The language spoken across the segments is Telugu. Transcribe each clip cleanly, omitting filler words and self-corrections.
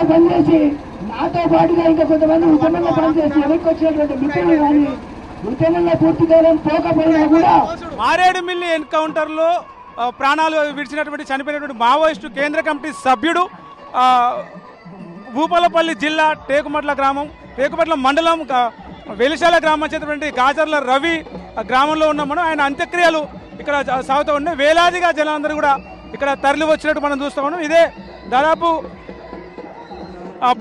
పనిచేసి నాతో పాటుగా ఇంకా కొంతమంది ఉద్యమంలో పనిచేసి వెనక్కి వచ్చినటువంటి మిత్రులు కానీ ఉద్యమంలో పూర్తి కాలం పోకపోయినా కూడా మారేడుమిల్లి ఎన్కౌంటర్ లో ప్రాణాలు విడిచినటువంటి చనిపోయినటువంటి మావోయిస్టు కేంద్ర కమిటీ సభ్యుడు భూపాలపల్లి జిల్లా టేకుమట్ల మండలం వెలిశాల గ్రామం చెందినటువంటి గాజర్ల రవి గ్రామంలో ఉన్నాం మనం. ఆయన అంత్యక్రియలు ఇక్కడ సాగుతూ ఉన్నాయి. వేలాదిగా జనాలందరూ కూడా ఇక్కడ తరలి వచ్చినట్టు మనం చూస్తూ ఉన్నాం. ఇదే దాదాపు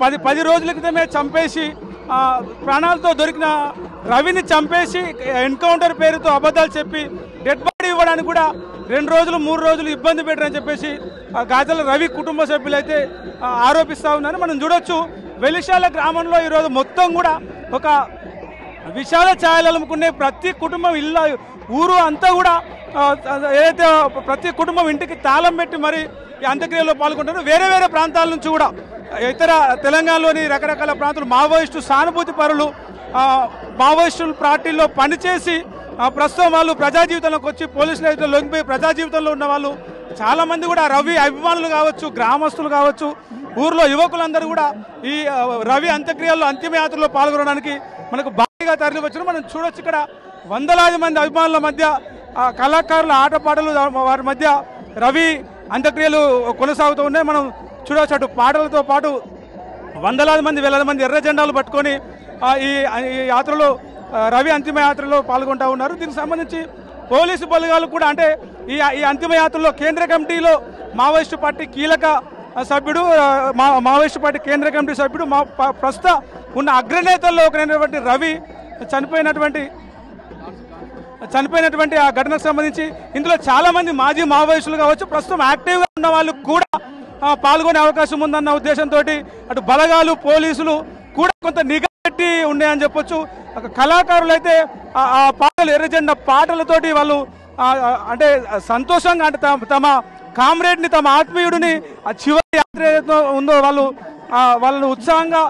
10 రోజుల క్రితమే చంపేసి ప్రాణాలతో దొరికిన రవిని చంపేసి ఎన్కౌంటర్ పేరుతో అబద్ధాలు చెప్పి డెడ్ బాడీ ఇవ్వడానికి కూడా 2 రోజులు 3 రోజులు ఇబ్బంది పెట్టారని చెప్పేసి గాజల రవి కుటుంబ సభ్యులు అయితే ఆరోపిస్తూ ఉన్నారు. మనం చూడొచ్చు వెలిశాల గ్రామంలో ఈరోజు మొత్తం కూడా ఒక విశాల ఛాయలు అలుముకునే ప్రతి కుటుంబం ఊరు అంతా కూడా ఏదైతే ప్రతి కుటుంబం ఇంటికి తాళం పెట్టి మరి ఈ అంత్యక్రియలో పాల్గొంటారు. వేరే వేరే ప్రాంతాల నుంచి కూడా ఇతర తెలంగాణలోని రకరకాల ప్రాంతాలు మావోయిస్టు సానుభూతి పరులు మావోయిస్టు పార్టీల్లో పనిచేసి ప్రస్తుతం వాళ్ళు ప్రజా జీవితంలోకి వచ్చి పోలీసులు లొంగిపోయి ప్రజా జీవితంలో ఉన్న వాళ్ళు చాలామంది కూడా రవి అభిమానులు కావచ్చు, గ్రామస్తులు కావచ్చు, ఊర్లో యువకులందరూ కూడా ఈ రవి అంత్యక్రియల్లో అంతిమయాత్రలో పాల్గొనడానికి మనకు భారీగా తరలి వచ్చారు. మనం చూడొచ్చు ఇక్కడ వందలాది మంది అభిమానుల మధ్య కళాకారుల ఆటపాటలు వారి మధ్య రవి అంత్యక్రియలు కొనసాగుతూ ఉన్నాయి. మనం చూడవచ్చు అటు పాటలతో పాటు వందలాది మంది వేలాది మంది ఎర్ర జెండాలు పట్టుకొని ఈ యాత్రలో రవి అంతిమయాత్రలో పాల్గొంటూ ఉన్నారు. దీనికి సంబంధించి పోలీసు బలగాలు కూడా అంటే ఈ అంతిమయాత్రలో కేంద్ర కమిటీలో మావోయిస్టు పార్టీ కీలక సభ్యుడు మావోయిస్టు పార్టీ కేంద్ర కమిటీ సభ్యుడు ప్రస్తుత ఉన్న అగ్రనేతల్లో ఒకరైనటువంటి రవి చనిపోయినటువంటి ఆ ఘటనకు సంబంధించి ఇందులో చాలామంది మాజీ మావోయిస్టులు కావచ్చు, ప్రస్తుతం యాక్టివ్గా ఉన్న వాళ్ళు కూడా పాల్గొనే అవకాశం ఉందన్న ఉద్దేశంతో అటు బలగాలు పోలీసులు కూడా కొంత నిఘా పెట్టి ఉన్నాయని చెప్పొచ్చు. కళాకారులు అయితే ఆ పాటలు ఎర్రజెండా పాటలతోటి వాళ్ళు అంటే సంతోషంగా అంటే తమ కామ్రేడ్ని తమ ఆత్మీయుడిని ఆ చివరి యాత్ర ఏదైతే ఉందో వాళ్ళు ఉత్సాహంగా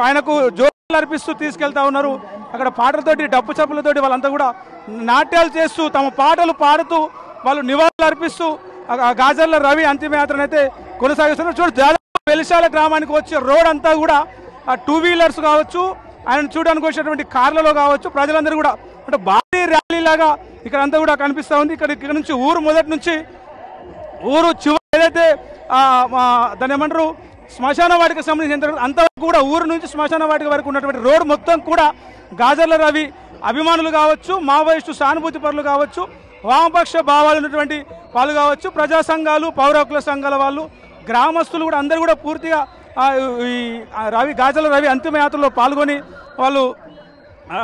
ఆయనకు జోలు అర్పిస్తూ తీసుకెళ్తా ఉన్నారు. అక్కడ పాటలతోటి డప్పు చప్పులతోటి వాళ్ళంతా కూడా నాట్యాలు చేస్తూ తమ పాటలు పాడుతూ వాళ్ళు నివాళులు అర్పిస్తూ గాజర్ల రవి అంతిమయాత్రను అయితే కొనసాగిస్తున్నారు. దాదాపు వెలిశాల గ్రామానికి వచ్చే రోడ్ అంతా కూడా 2 వీలర్స్ కావచ్చు, ఆయన చూడడానికి వచ్చినటువంటి కార్లలో కావచ్చు, ప్రజలందరూ కూడా అంటే భారీ ర్యాలీ లాగా ఇక్కడ అంతా కూడా కనిపిస్తూ ఉంది. ఇక్కడ నుంచి ఊరు మొదటి నుంచి ఊరు చివరి ఏదైతే దాన్ని ఏమంటారు శ్మశాన వాటికి సంబంధించిన అంతవరకు కూడా ఊరు నుంచి శ్మశాన వాటిక వరకు ఉన్నటువంటి రోడ్డు మొత్తం కూడా గాజర్ల రవి అభిమానులు కావచ్చు, మావోయిస్టు సానుభూతి పరులు కావచ్చు, వామపక్ష భావాలు ఉన్నటువంటి వాళ్ళు కావచ్చు, ప్రజా సంఘాలు పౌర హక్కుల సంఘాల వాళ్ళు గ్రామస్తులు కూడా అందరూ కూడా పూర్తిగా ఈ గాజర్ల రవి అంతిమయాత్రలో పాల్గొని వాళ్ళు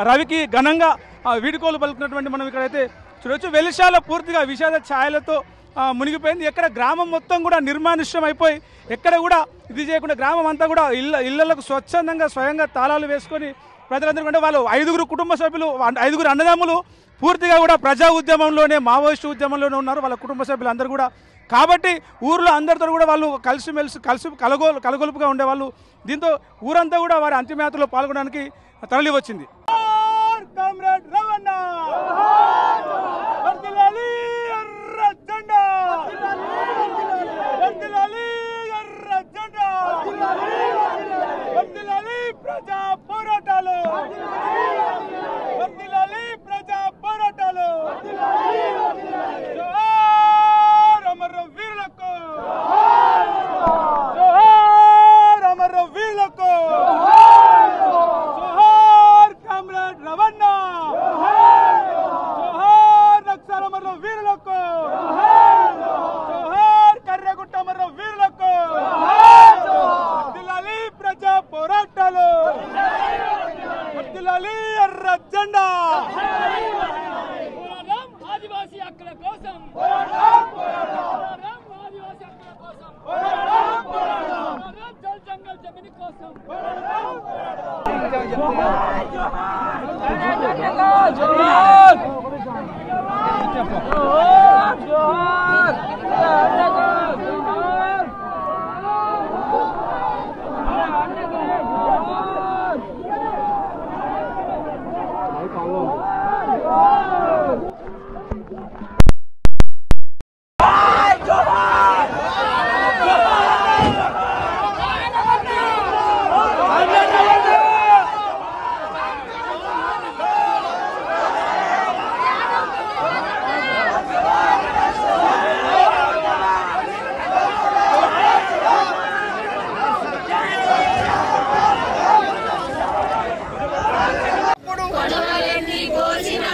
రవికి ఘనంగా వీడుకోలు పలుకున్నటువంటి మనం ఇక్కడైతే చూడవచ్చు. వెలిశాల పూర్తిగా విషాద ఛాయలతో మునిగిపోయింది. ఎక్కడ గ్రామం మొత్తం కూడా నిర్మానుష్యం అయిపోయి ఎక్కడ కూడా ఇది చేయకుండా గ్రామం అంతా కూడా ఇళ్లకు స్వచ్ఛందంగా స్వయంగా తాళాలు వేసుకొని ప్రజలందరూ అంటే వాళ్ళు 5 కుటుంబ సభ్యులు 5 అన్నదమ్ములు పూర్తిగా కూడా ప్రజా ఉద్యమంలోనే మావోయిస్టు ఉద్యమంలోనే ఉన్నారు వాళ్ళ కుటుంబ సభ్యులందరూ కూడా. కాబట్టి ఊర్లో అందరితో కూడా వాళ్ళు కలిసిమెలిసి కలగొలుపుగా ఉండేవాళ్ళు. దీంతో ఊరంతా కూడా వారి అంతిమయాత్రలో పాల్గొనడానికి తరలి వచ్చింది. ప్రజా పోరాటాలు అమర వీరులకు అమర వీరులకు జోహార్ కామ్రేడ్ రవణ జోహార్ నక్సల్ అమర వీరులకు జోహార్ కర్రగుట్ట అమర వీరులకు వర్ధిల్లాలి ప్రజా పోరాటాలు వర్ధిల్లాలి ఎర్ర జెండా ఆదివాసీ హక్కుల కోసం ఆదివాసీ హక్కుల కోసం జల్ జంగల్ జమీన్ కోసం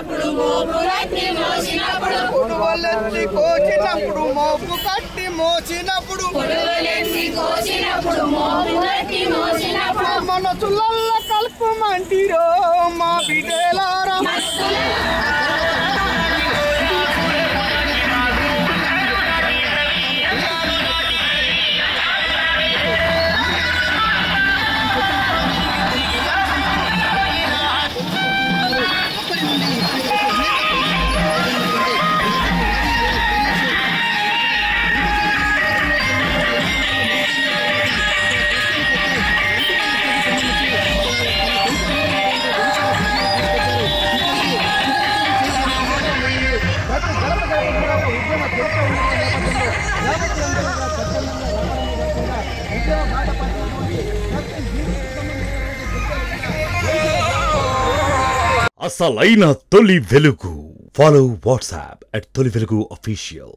పుడువలెత్తి కోచినప్పుడు మోపు కట్టి మోసినప్పుడు మనసులల్ల కలుపుమంటిరో మా బిడ్డలారా అసలైన తొలి వెలుగు. ఫాలో వాట్సాప్ @తొలి వెలుగు official.